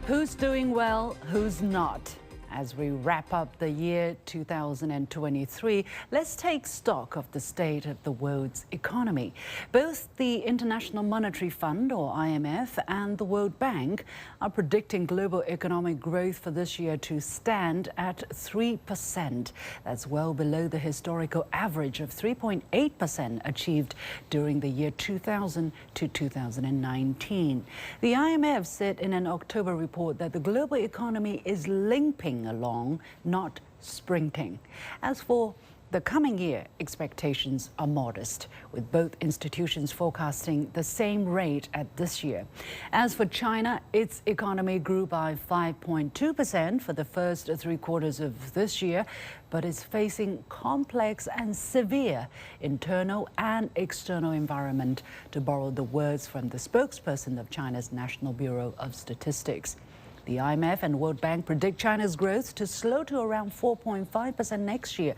Who's doing well, who's not? As we wrap up the year 2023, let's take stock of the state of the world's economy. Both the International Monetary Fund, or IMF, and the World Bank are predicting global economic growth for this year to stand at 3%. That's well below the historical average of 3.8% achieved during the year 2000 to 2019. The IMF said in an October report that the global economy is limping along, not sprinting. As for the coming year, expectations are modest, with both institutions forecasting the same rate at this year. As for China, its economy grew by 5.2% for the first 3 quarters of this year, but is facing complex and severe internal and external environment, to borrow the words from the spokesperson of China's National Bureau of Statistics. The IMF and World Bank predict China's growth to slow to around 4.5% next year.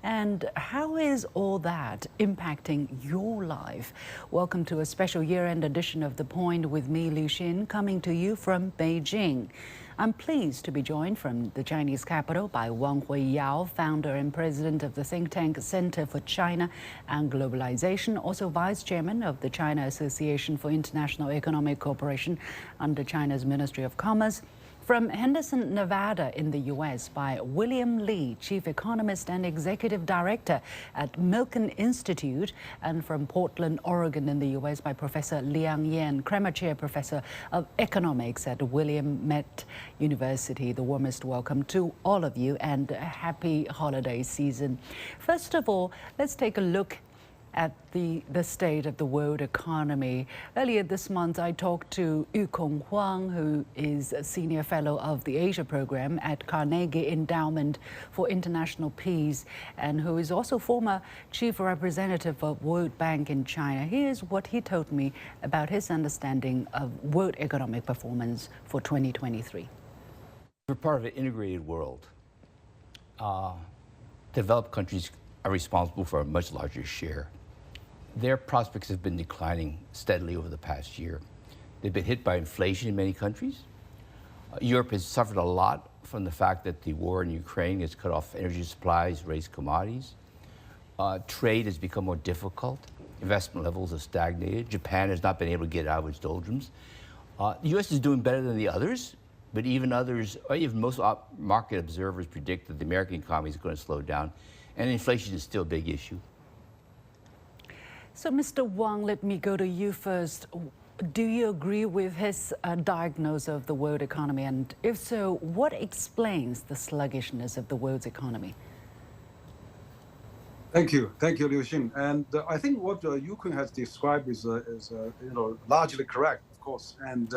And how is all that impacting your life? Welcome to a special year-end edition of The Point with me, Liu Xin, coming to you from Beijing. I'm pleased to be joined from the Chinese capital by Wang Huiyao, founder and president of the think tank Center for China and Globalization, also vice chairman of the China Association for International Economic Cooperation under China's Ministry of Commerce. From Henderson, Nevada in the U.S. by William Li, chief economist and executive director at Milken Institute, and from Portland, Oregon in the U.S. by Professor Liang Yan, Kremer Chair Professor of Economics at William Met University. The warmest welcome to all of you and a happy holiday season. First of all, let's take a look at the state of the world economy. Earlier this month, I talked to Yukong Huang, who is a senior fellow of the Asia program at Carnegie Endowment for International Peace, and who is also former chief representative of World Bank in China. Here's what he told me about his understanding of world economic performance for 2023. We're part of an integrated world. Developed countries are responsible for a much larger share. Their prospects have been declining steadily over the past year. They've been hit by inflation in many countries. Europe has suffered a lot from the fact that the war in Ukraine has cut off energy supplies, raised commodities. Trade has become more difficult. Investment levels have stagnated. Japan has not been able to get out of its doldrums. The U.S. is doing better than the others, but even others, or even most market observers predict that the American economy is going to slow down, and inflation is still a big issue. So, Mr. Wang, let me go to you first. Do you agree with his diagnosis of the world economy? And if so, what explains the sluggishness of the world's economy? Thank you, Liu Xin. And I think what Yukong has described is largely correct, of course. And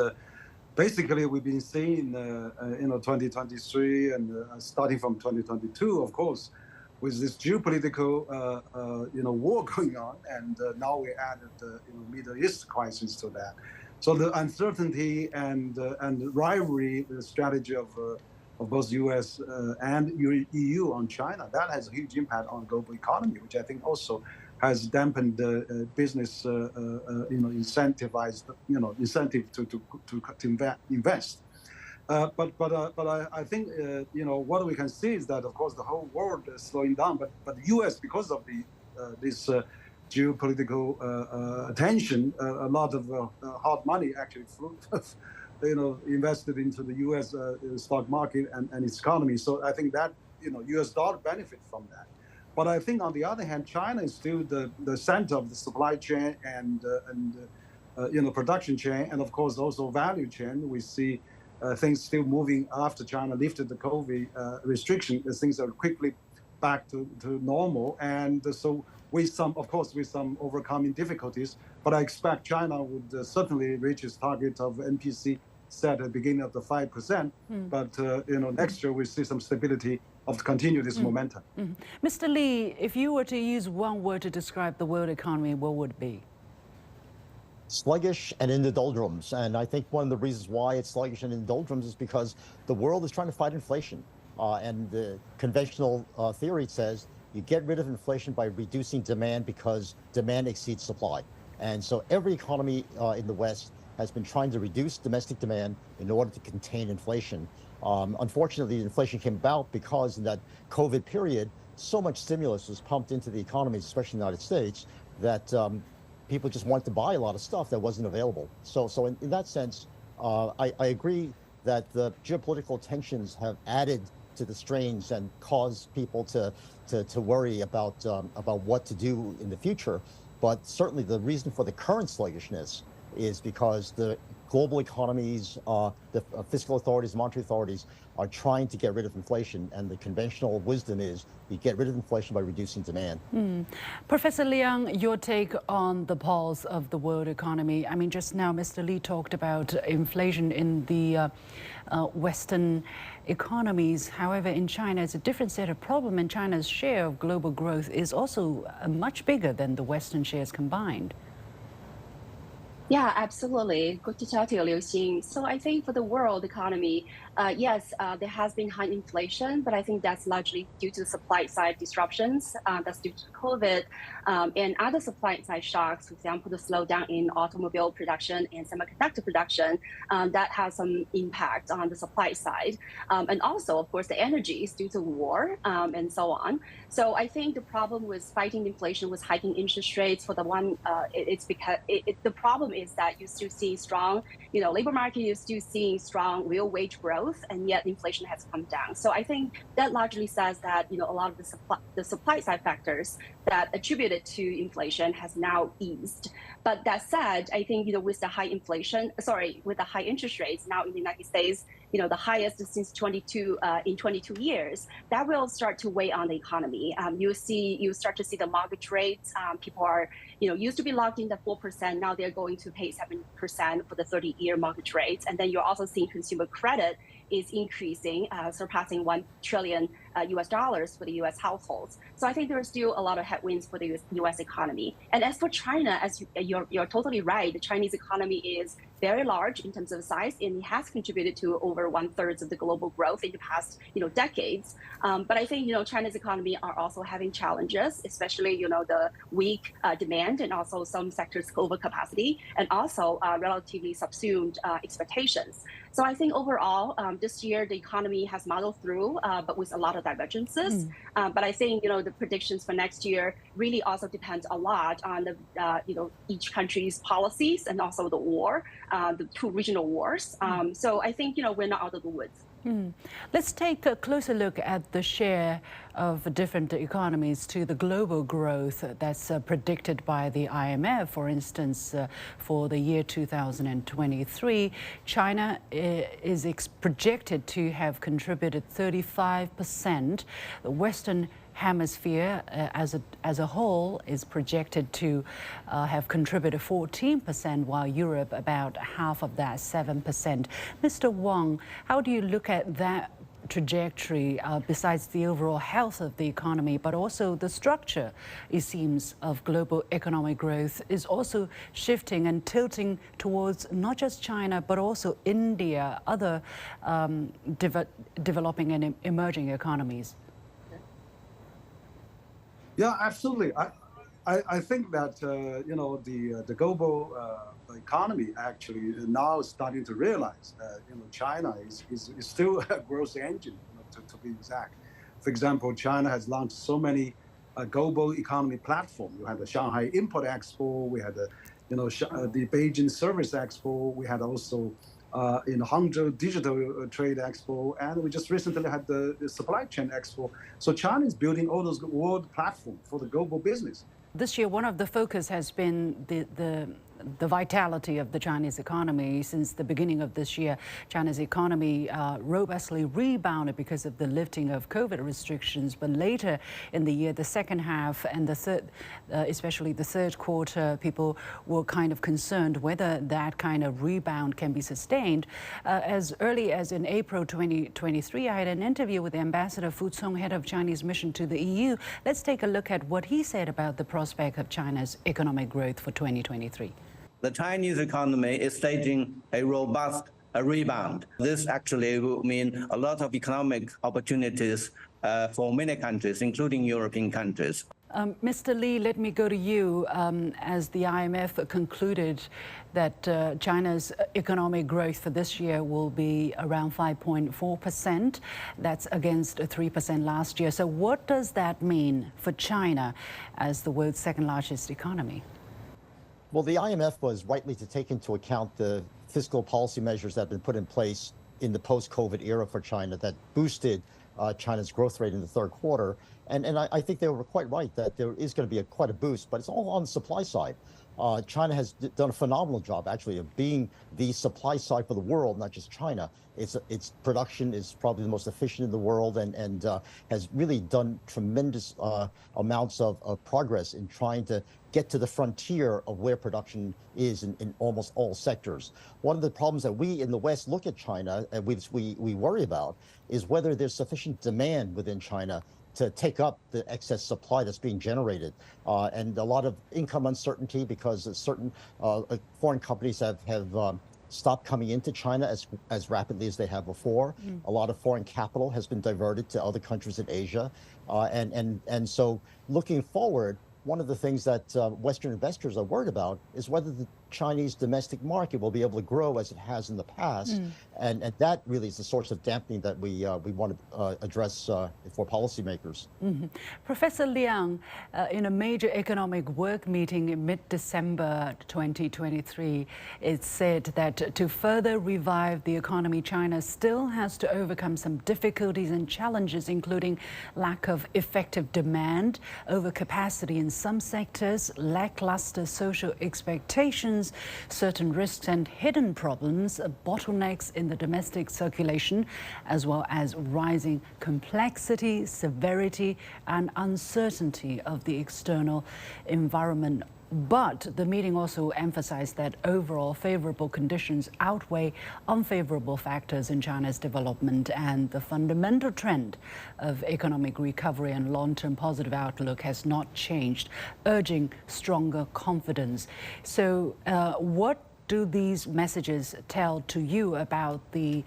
basically, we've been seeing 2023 and starting from 2022, of course, with this geopolitical war going on, and now we added the Middle East crisis to that. So the uncertainty and rivalry, the strategy of both U.S. and EU on China, that has a huge impact on global economy, which I think also has dampened the business incentive to invest. But I think what we can see is that, of course, the whole world is slowing down. But the U.S., because of this geopolitical tension, a lot of hard money actually invested into the U.S. Stock market and its economy. So I think that U.S. dollar benefit from that. But I think on the other hand, China is still the center of the supply chain and production chain, and of course also value chain. We see things still moving after China lifted the COVID restriction. Things are quickly back to normal, and so with some overcoming difficulties. But I expect China would certainly reach its target of NPC set at the beginning of the 5%. But next year we see some stability of continue this momentum. Mr. Li, if you were to use one word to describe the world economy, what would it be? Sluggish and in the doldrums. And I think one of the reasons why it's sluggish and in the doldrums is because the world is trying to fight inflation. And the conventional theory says you get rid of inflation by reducing demand because demand exceeds supply. And so every economy in the West has been trying to reduce domestic demand in order to contain inflation. Unfortunately, inflation came about because in that COVID period, so much stimulus was pumped into the economies, especially in the United States, that people just wanted to buy a lot of stuff that wasn't available. So in that sense, I agree that the geopolitical tensions have added to the strains and caused people to worry about what to do in the future. But certainly the reason for the current sluggishness is because the global economies, the fiscal authorities, monetary authorities are trying to get rid of inflation, and the conventional wisdom is you get rid of inflation by reducing demand. Professor Liang, your take on the pulse of the world economy. I mean, just now Mr. Li talked about inflation in the Western economies. However, in China, it's a different set of problem, and China's share of global growth is also much bigger than the Western shares combined. Yeah, absolutely. Good to talk to you, Liu Xing. So I think for the world economy, yes, there has been high inflation, but I think that's largely due to supply side disruptions. That's due to COVID and other supply side shocks. For example, the slowdown in automobile production and semiconductor production, that has some impact on the supply side. And also, of course, the energy is due to war and so on. So I think the problem with fighting inflation was hiking interest rates. For the one, it's because the problem is that you still see strong, labor market, you're still seeing strong real wage growth, and yet inflation has come down. So I think that largely says that, a lot of the supply side factors that attributed to inflation has now eased. But that said, I think, with the high with the high interest rates now in the United States, the highest since 22 years, that will start to weigh on the economy. You start to see the mortgage rates. People are, used to be locked in at 4%. Now they're going to pay 7% for the 30-year mortgage rates. And then you're also seeing consumer credit is increasing, surpassing $1 trillion US dollars for the US households. So I think there are still a lot of headwinds for the US economy. And as for China, as you're totally right, the Chinese economy is very large in terms of size, and it has contributed to over 1/3 of the global growth in the past, decades. But I think, China's economy are also having challenges, especially, the weak demand and also some sectors overcapacity, and also relatively subsumed expectations. So I think overall, this year, the economy has muddled through, but with a lot of divergences. But I think, the predictions for next year really also depends a lot on the, each country's policies and also the war, the two regional wars. So I think, we're not out of the woods. Let's take a closer look at the share of different economies to the global growth that's predicted by the IMF. For instance, for the year 2023, China is projected to have contributed 35%. The Western Hemisphere as a whole is projected to have contributed 14%, while Europe about half of that, 7%. Mr. Wang, how do you look at that trajectory besides the overall health of the economy, but also the structure, it seems, of global economic growth is also shifting and tilting towards not just China, but also India, other developing and emerging economies? Yeah, absolutely. I think that the global economy actually now is starting to realize China is still a growth engine, to be exact. For example, China has launched so many global economy platforms. You had the Shanghai Import Expo, we had the Beijing Service Expo, we had also Hangzhou Digital Trade Expo, and we just recently had the Supply Chain Expo. So China is building all those world platforms for the global business. This year, one of the focus has been the vitality of the Chinese economy. Since the beginning of this year, China's economy robustly rebounded because of the lifting of COVID restrictions. But later in the year, the second half and the third, especially the third quarter, people were kind of concerned whether that kind of rebound can be sustained. As early as in April 2023, I had an interview with Ambassador Fu Cong, head of Chinese mission to the EU. Let's take a look at what he said about the prospect of China's economic growth for 2023. The Chinese economy is staging a robust rebound. This actually will mean a lot of economic opportunities for many countries, including European countries. Mr. Lee, let me go to you. As the IMF concluded that China's economic growth for this year will be around 5.4%. That's against 3% last year. So what does that mean for China as the world's second largest economy? Well, the IMF was rightly to take into account the fiscal policy measures that have been put in place in the post-COVID era for China that boosted China's growth rate in the third quarter. And I think they were quite right that there is going to be quite a boost, but it's all on the supply side. China has done a phenomenal job, actually, of being the supply side for the world, not just China. Its production is probably the most efficient in the world and has really done tremendous amounts of progress in trying to get to the frontier of where production is in almost all sectors. One of the problems that we in the West look at China and we worry about is whether there's sufficient demand within China to take up the excess supply that's being generated, and a lot of income uncertainty because certain foreign companies have stopped coming into China as rapidly as they have before. A lot of foreign capital has been diverted to other countries in Asia, and so looking forward, one of the things that Western investors are worried about is whether the Chinese domestic market will be able to grow as it has in the past. And that really is the source of dampening that we want to address for policymakers. Professor Liang, in a major economic work meeting in mid-December 2023, it said that to further revive the economy, China still has to overcome some difficulties and challenges, including lack of effective demand, overcapacity in some sectors, lackluster social expectations, certain risks and hidden problems, bottlenecks in the domestic circulation, as well as rising complexity, severity, and uncertainty of the external environment. But the meeting also emphasized that overall favorable conditions outweigh unfavorable factors in China's development, and the fundamental trend of economic recovery and long-term positive outlook has not changed, urging stronger confidence. So what do these messages tell to you about the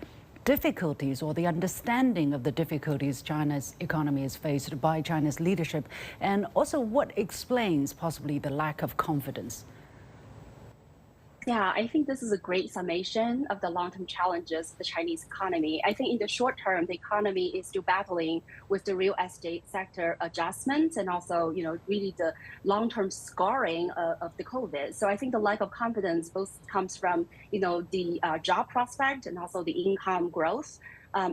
difficulties or the understanding of the difficulties China's economy is faced by China's leadership, and also what explains possibly the lack of confidence? Yeah, I think this is a great summation of the long-term challenges of the Chinese economy. I think in the short term, the economy is still battling with the real estate sector adjustments and also, really the long-term scarring of the COVID. So I think the lack of confidence both comes from, the job prospect and also the income growth.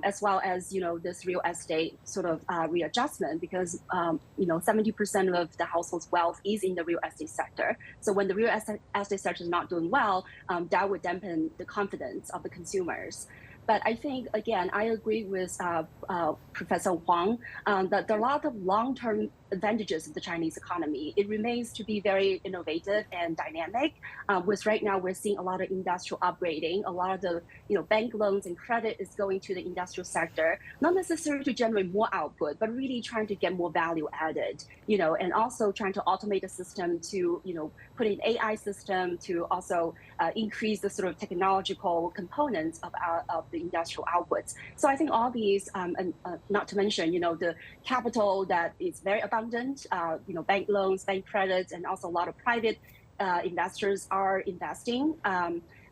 As well as this real estate sort of readjustment, because 70% of the household's wealth is in the real estate sector. So when the real estate sector is not doing well, that would dampen the confidence of the consumers. But I think, again, I agree with Professor Huang that there are a lot of long-term advantages of the Chinese economy. It remains to be very innovative and dynamic. With right now, we're seeing a lot of industrial upgrading. A lot of the bank loans and credit is going to the industrial sector, not necessarily to generate more output, but really trying to get more value added. And also trying to automate the system to put in AI system to also increase the sort of technological components of the industrial outputs. So I think all these, and not to mention, the capital that is very abundant, bank loans, bank credits, and also a lot of private investors are investing.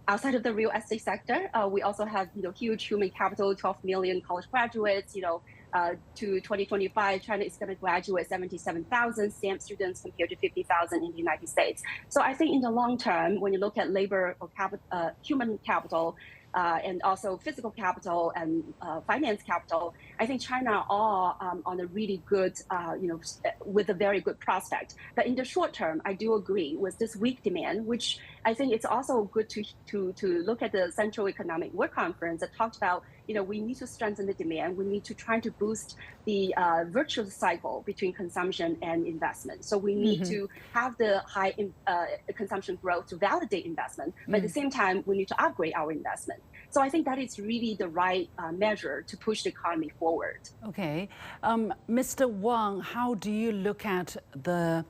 Outside of the real estate sector, we also have huge human capital, 12 million college graduates. To 2025, China is going to graduate 77,000 STEM students compared to 50,000 in the United States. So I think in the long term, when you look at labor or human capital, and also physical capital and finance capital, I think China are on a really good, with a very good prospect. But in the short term, I do agree with this weak demand, which I think it's also good to look at the Central Economic Work Conference that talked about, we need to strengthen the demand. We need to try to boost the virtuous cycle between consumption and investment. So we need to have the high consumption growth to validate investment, but at the same time, we need to upgrade our investment. So I think that is really the right measure to push the economy forward. Okay. Mr. Wang, how do you look at the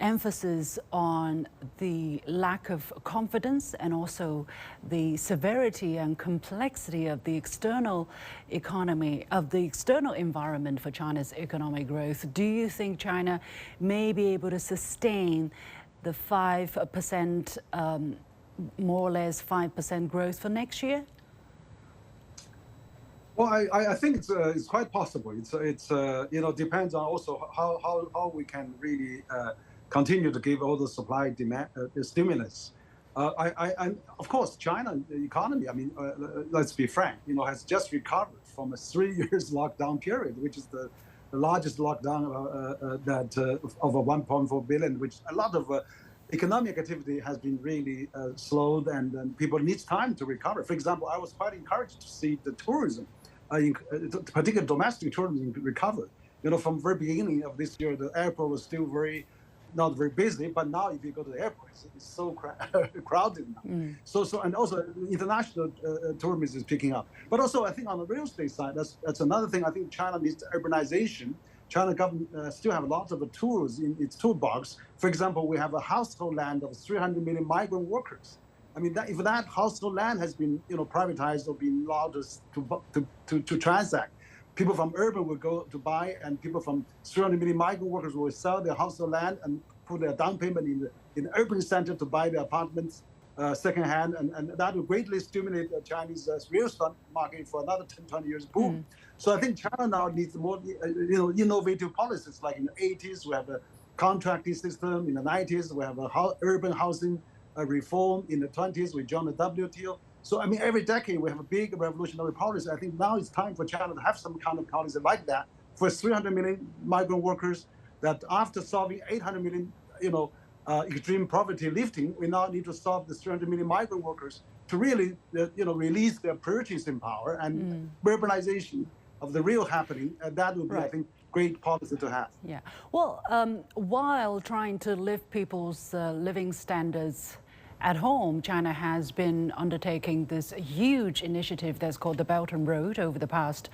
emphasis on the lack of confidence and also the severity and complexity of the external economy, of the external environment for China's economic growth. Do you think China may be able to sustain the 5%, more or less 5% growth for next year? Well, I think it's quite possible. It's depends on also how we can really continue to give all the supply demand stimulus. And of course, China economy. I mean, let's be frank. Has just recovered from a 3 years lockdown period, which is the largest lockdown that of a 1.4 billion, which a lot of economic activity has been really slowed, and people need time to recover. For example, I was quite encouraged to see the tourism, particularly domestic tourism, recover. From the very beginning of this year, the airport was still not very busy, but now if you go to the airport, it's so crowded now. And also international tourism is picking up. But also, I think on the real estate side, that's another thing. I think China needs urbanization. China government still have lots of tools in its toolbox. For example, we have a household land of 300 million migrant workers. I mean, if that household land has been privatized or been allowed to transact, people from urban will go to buy, and people from 300 million migrant workers will sell their household land and put their down payment in the urban center to buy their apartments secondhand, and that will greatly stimulate the Chinese real estate market for another 10, 20 years boom. So I think China now needs more innovative policies. Like in the 80s, we have a contracting system. In the 90s, we have a urban housing reform. In the 20s, we joined the WTO. So, I mean, every decade we have a big revolutionary policy. I think now it's time for China to have some kind of policy like that for 300 million migrant workers, that after solving 800 million, extreme poverty lifting, we now need to solve the 300 million migrant workers to really, release their purchasing power and urbanization of the real happening. And that would be, I think, great policy to have. Yeah. Well, while trying to lift people's living standards at home, China has been undertaking this huge initiative that's called the Belt and Road over the past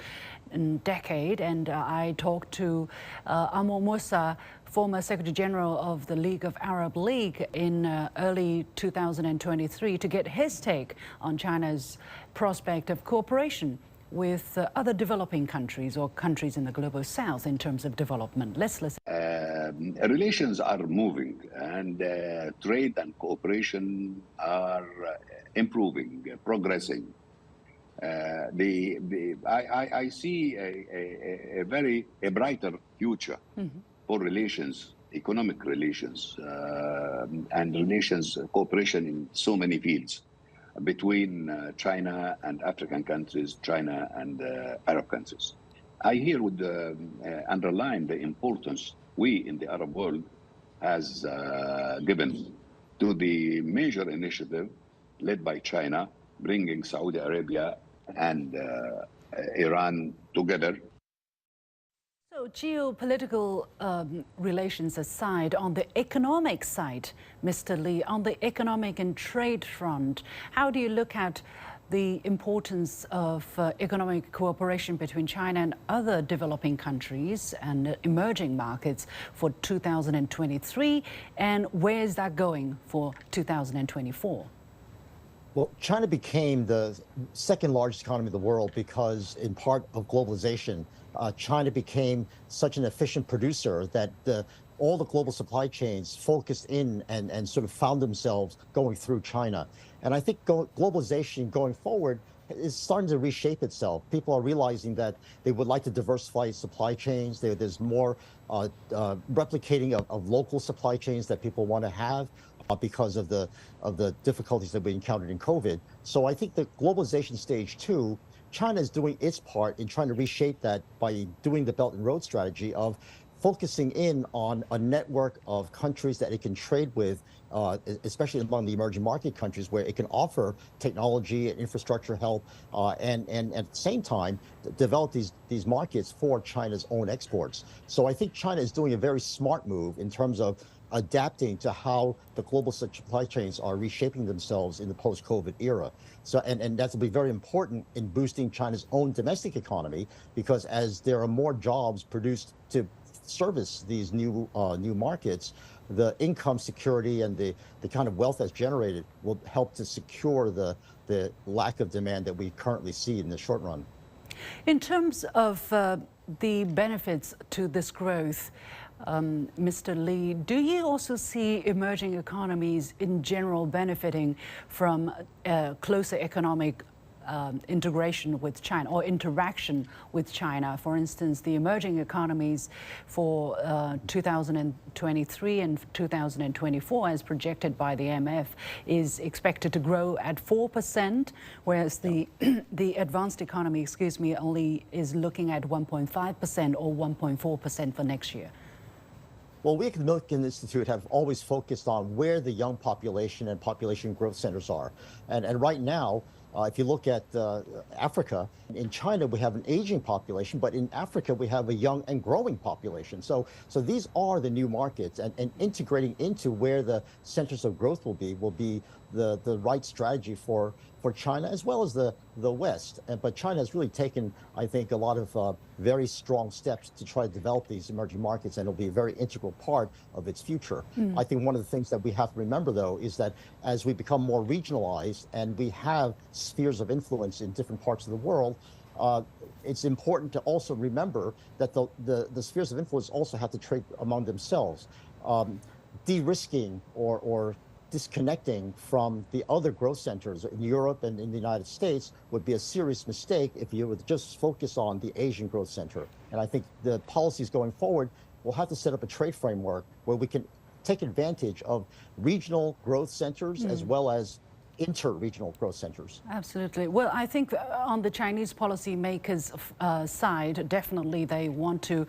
decade. And I talked to Amr Moussa, former Secretary General of the League of Arab League, in early 2023 to get his take on China's prospect of cooperation with other developing countries or countries in the global south in terms of development. Let's listen. Relations are moving, and trade and cooperation are improving, progressing. I see a brighter future for relations, economic relations, and relations cooperation in so many fields between China and African countries, China and Arab countries. I here would underline the importance we in the Arab world has given to the major initiative led by China, bringing Saudi Arabia and Iran together. So geopolitical relations aside, on the economic side, Mr. Li, on the economic and trade front, how do you look at the importance of economic cooperation between China and other developing countries and emerging markets for 2023, and where is that going for 2024? Well, China became the second largest economy in the world because, in part, of globalization. China became such an efficient producer that all the global supply chains focused in and sort of found themselves going through China. And I think globalization going forward is starting to reshape itself. People are realizing that they would like to diversify supply chains. There's more replicating of local supply chains that people want to have because of the difficulties that we encountered in COVID. So I think the globalization stage 2, China is doing its part in trying to reshape that by doing the Belt and Road strategy of focusing in on a network of countries that it can trade with, especially among the emerging market countries, where it can offer technology and infrastructure help, and at the same time develop these markets for China's own exports. So I think China is doing a very smart move in terms of adapting to how the global supply chains are reshaping themselves in the post-COVID era. So, and that will be very important in boosting China's own domestic economy, because as there are more jobs produced to service these new markets, the income security and the kind of wealth that's generated will help to secure the lack of demand that we currently see in the short run. In terms of the benefits to this growth, Mr. Lee, do you also see emerging economies in general benefiting from closer economic integration with China or interaction with China? For instance, the emerging economies for 2023 and 2024, as projected by the IMF, is expected to grow at 4%, whereas the advanced economy, only is looking at 1.5% or 1.4% for next year. Well, we at the Milken Institute have always focused on where the young population and population growth centers are. And right now, if you look at Africa, in China we have an aging population, but in Africa we have a young and growing population. So these are the new markets, and integrating into where the centers of growth will be the right strategy for China as well as the West. But China has really taken, I think, a lot of very strong steps to try to develop these emerging markets, and it'll be a very integral part of its future. I think one of the things that we have to remember, though, is that as we become more regionalized and we have spheres of influence in different parts of the world, it's important to also remember that the spheres of influence also have to trade among themselves. De-risking or disconnecting from the other growth centers in Europe and in the United States would be a serious mistake if you would just focus on the Asian growth center. And I think the policies going forward will have to set up a trade framework where we can take advantage of regional growth centers as well as inter-regional growth centers. Absolutely. Well, I think on the Chinese policymakers' side, definitely they want to,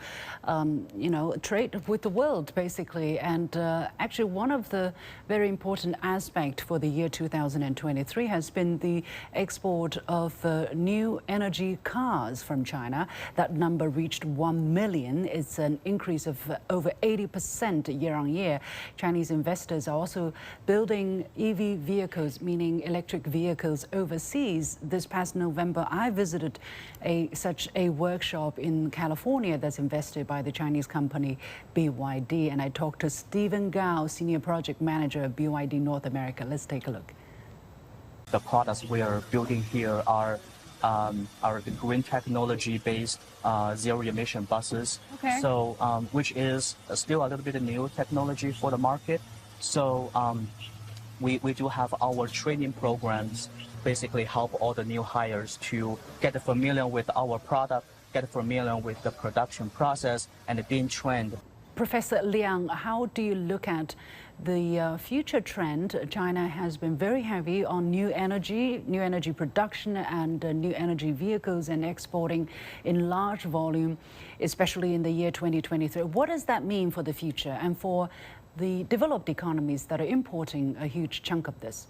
trade with the world, basically. And actually, one of the very important aspects for the year 2023 has been the export of new energy cars from China. That number reached 1 million. It's an increase of over 80% year on year. Chinese investors are also building EV vehicles, meaning electric vehicles overseas. This past November, I visited such a workshop in California that's invested by the Chinese company BYD, and I talked to Stephen Gao, Senior Project Manager of BYD North America. Let's take a look. The products we are building here are our green technology-based zero-emission buses. Okay. So, which is still a little bit of new technology for the market. So, we do have our training programs, basically help all the new hires to get familiar with our product, get familiar with the production process, and being trained. Professor Liang, how do you look at the future trend? China has been very heavy on new energy production and new energy vehicles and exporting in large volume, especially in the year 2023. What does that mean for the future and for the developed economies that are importing a huge chunk of this?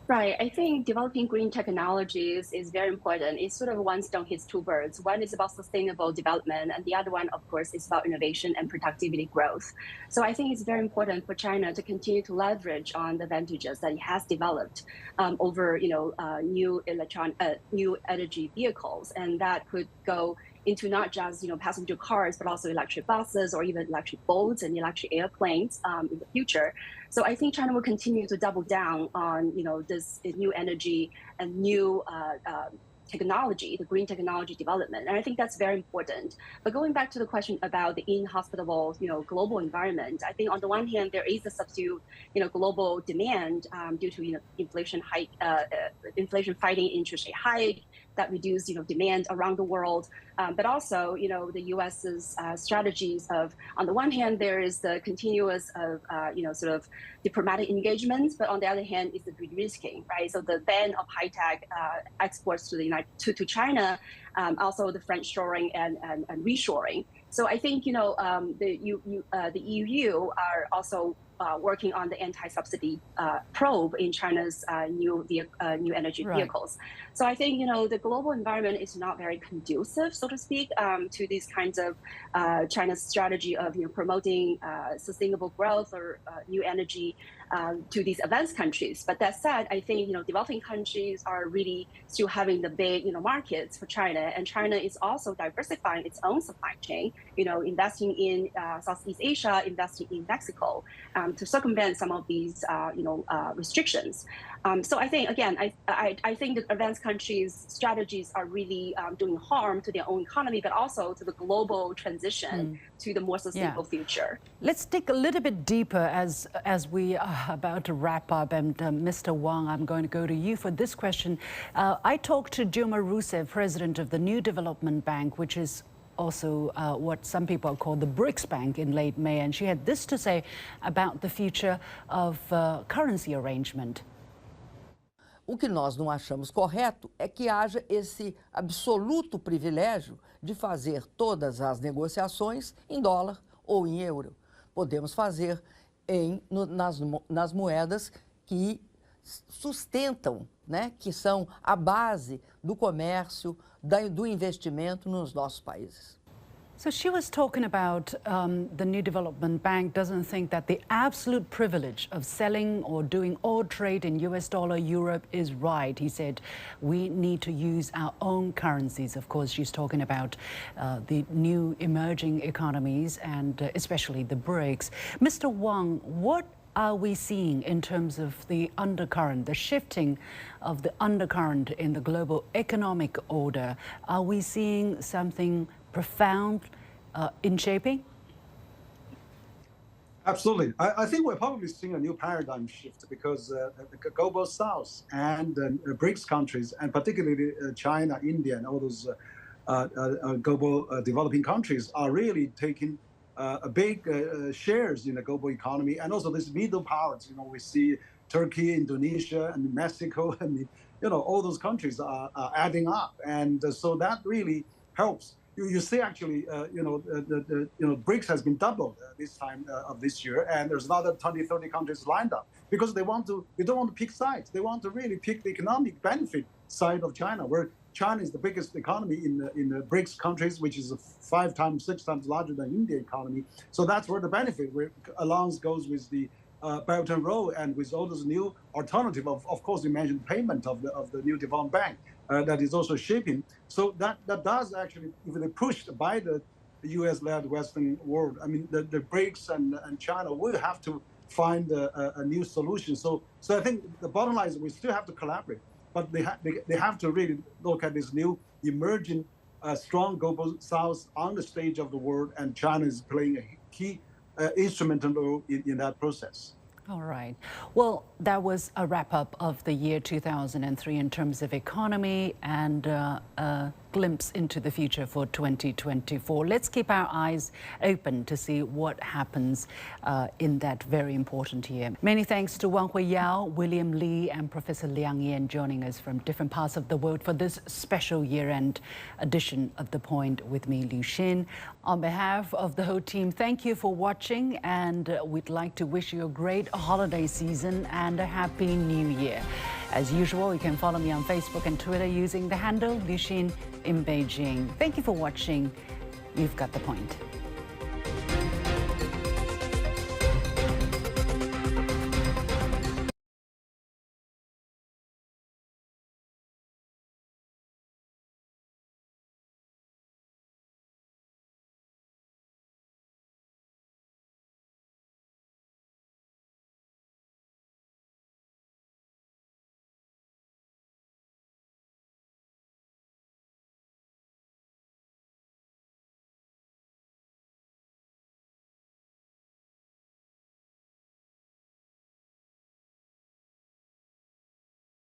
Right. I think developing green technologies is very important. It's sort of one stone hits two birds. One is about sustainable development, and the other one, of course, is about innovation and productivity growth. So I think it's very important for China to continue to leverage on the advantages that it has developed over, new energy vehicles, and that could go into not just passenger cars, but also electric buses or even electric boats and electric airplanes in the future. So I think China will continue to double down on this new energy and new technology, the green technology development, and I think that's very important. But going back to the question about the inhospitable, global environment, I think on the one hand there is a subdued, global demand due to inflation fighting interest rate hike that reduced demand around the world, but also the U.S.'s strategies of, on the one hand there is the continuous of sort of diplomatic engagements, but on the other hand is the de-risking, right? So the ban of high tech exports to China, also the friendshoring and reshoring. So I think the EU are also working on the anti-subsidy probe in China's new energy vehicles. So I think the global environment is not very conducive, so to speak, to these kinds of China's strategy of promoting sustainable growth or new energy to these advanced countries. But that said, I think developing countries are really still having the big markets for China, and China is also diversifying its own supply chain. Investing in Southeast Asia, investing in Mexico to circumvent some of these restrictions. So I think again, I think the advanced countries' strategies are really doing harm to their own economy, but also to the global transition to the more sustainable future. Let's dig a little bit deeper as we are about to wrap up. And Mr. Wang, I'm going to go to you for this question. I talked to Dilma Rousseff, president of the New Development Bank, which is also what some people call the BRICS Bank, in late May, and she had this to say about the future of currency arrangement. O que nós não achamos correto é que haja esse absoluto privilégio de fazer todas as negociações em dólar ou em euro. Podemos fazer nas moedas que sustentam, que são a base do comércio, do investimento nos nossos países. So she was talking about the New Development Bank doesn't think that the absolute privilege of selling or doing all trade in US dollar, Europe is right. He said we need to use our own currencies. Of course, she's talking about the new emerging economies and especially the BRICS. Mr. Wang, what are we seeing in terms of the undercurrent, the shifting of the undercurrent in the global economic order? Are we seeing something profound in shaping? Absolutely. I think we're probably seeing a new paradigm shift because the global south and BRICS countries, and particularly China, India, and all those global developing countries are really taking big shares in the global economy, and also these middle powers. We see Turkey, Indonesia, and Mexico, and all those countries are adding up, and so that really helps. You see, actually, BRICS has been doubled this time of this year, and there's another 20, 30 countries lined up because they don't want to pick sides. They want to really pick the economic benefit side of China, where China is the biggest economy in the BRICS countries, which is 5 times, 6 times larger than India economy. So that's where the benefit goes with the Belt and Road and with all those new alternative. Of course, you mentioned payment of the New Development Bank that is also shaping. So that does actually, if they're pushed by the U.S.-led Western world, I mean, the BRICS and China will have to find a new solution. So I think the bottom line is we still have to collaborate, but they have to really look at this new emerging strong global south on the stage of the world, and China is playing a key instrumental role in that process. All right. Well, that was a wrap-up of the year 2003 in terms of economy and a glimpse into the future for 2024. Let's keep our eyes open to see what happens in that very important year. Many thanks to Wang Huiyao, William Li, and Professor Liang Yan joining us from different parts of the world for this special year-end edition of The Point with me, Liu Xin. On behalf of the whole team, thank you for watching, and we'd like to wish you a great holiday season and a happy new year. As usual, you can follow me on Facebook and Twitter using the handle Liu Xin in Beijing. Thank you for watching. You've got The Point.